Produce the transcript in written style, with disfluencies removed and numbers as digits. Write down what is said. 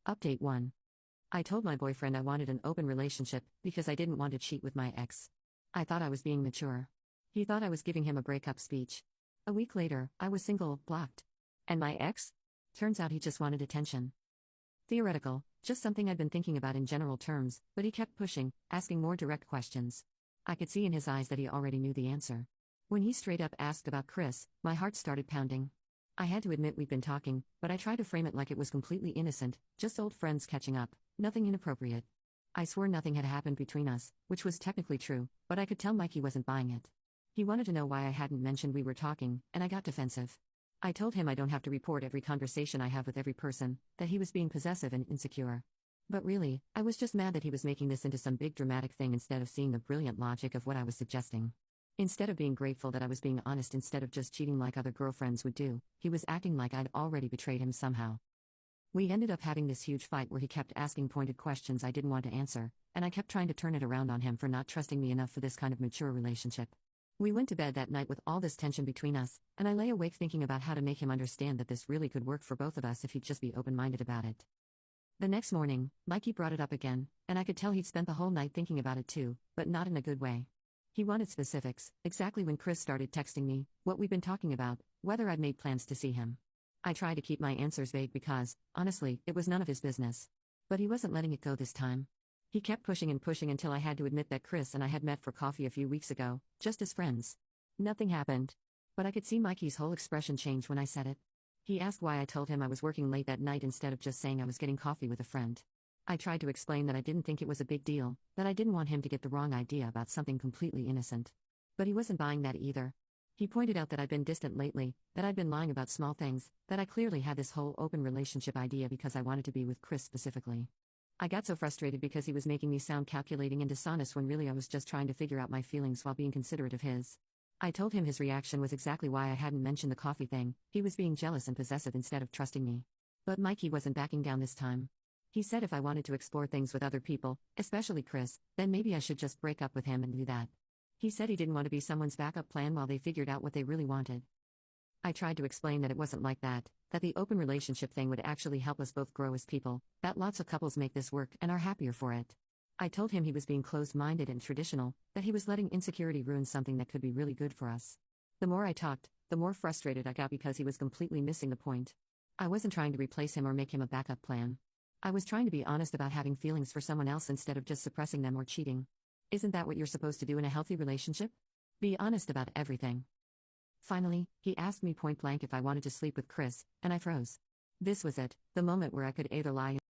Update 1. I told my boyfriend I wanted an open relationship because I didn't want to cheat with my ex. I thought I was being mature. He thought I was giving him a breakup speech. A week later, I was single, blocked. And my ex? Turns out he just wanted attention. Theoretical, just something I'd been thinking about in general terms, but he kept pushing, asking more direct questions. I could see in his eyes that he already knew the answer. When he straight up asked about Chris, my heart started pounding. I had to admit we'd been talking, but I tried to frame it like it was completely innocent, just old friends catching up, nothing inappropriate. I swore nothing had happened between us, which was technically true, but I could tell Mikey wasn't buying it. He wanted to know why I hadn't mentioned we were talking, and I got defensive. I told him I don't have to report every conversation I have with every person, that he was being possessive and insecure. But really, I was just mad that he was making this into some big dramatic thing instead of seeing the brilliant logic of what I was suggesting. Instead of being grateful that I was being honest instead of just cheating like other girlfriends would do, he was acting like I'd already betrayed him somehow. We ended up having this huge fight where he kept asking pointed questions I didn't want to answer, and I kept trying to turn it around on him for not trusting me enough for this kind of mature relationship. We went to bed that night with all this tension between us, and I lay awake thinking about how to make him understand that this really could work for both of us if he'd just be open-minded about it. The next morning, Mikey brought it up again, and I could tell he'd spent the whole night thinking about it too, but not in a good way. He wanted specifics, exactly when Chris started texting me, what we'd been talking about, whether I'd made plans to see him. I tried to keep my answers vague because, honestly, it was none of his business. But he wasn't letting it go this time. He kept pushing and pushing until I had to admit that Chris and I had met for coffee a few weeks ago, just as friends. Nothing happened. But I could see Mikey's whole expression change when I said it. He asked why I told him I was working late that night instead of just saying I was getting coffee with a friend. I tried to explain that I didn't think it was a big deal, that I didn't want him to get the wrong idea about something completely innocent. But he wasn't buying that either. He pointed out that I'd been distant lately, that I'd been lying about small things, that I clearly had this whole open relationship idea because I wanted to be with Chris specifically. I got so frustrated because he was making me sound calculating and dishonest when really I was just trying to figure out my feelings while being considerate of his. I told him his reaction was exactly why I hadn't mentioned the coffee thing, he was being jealous and possessive instead of trusting me. But Mikey wasn't backing down this time. He said if I wanted to explore things with other people, especially Chris, then maybe I should just break up with him and do that. He said he didn't want to be someone's backup plan while they figured out what they really wanted. I tried to explain that it wasn't like that the open relationship thing would actually help us both grow as people, that lots of couples make this work and are happier for it. I told him he was being closed-minded and traditional, that he was letting insecurity ruin something that could be really good for us. The more I talked, the more frustrated I got because he was completely missing the point. I wasn't trying to replace him or make him a backup plan. I was trying to be honest about having feelings for someone else instead of just suppressing them or cheating. Isn't that what you're supposed to do in a healthy relationship? Be honest about everything. Finally, he asked me point blank if I wanted to sleep with Chris, and I froze. This was it, the moment where I could either lie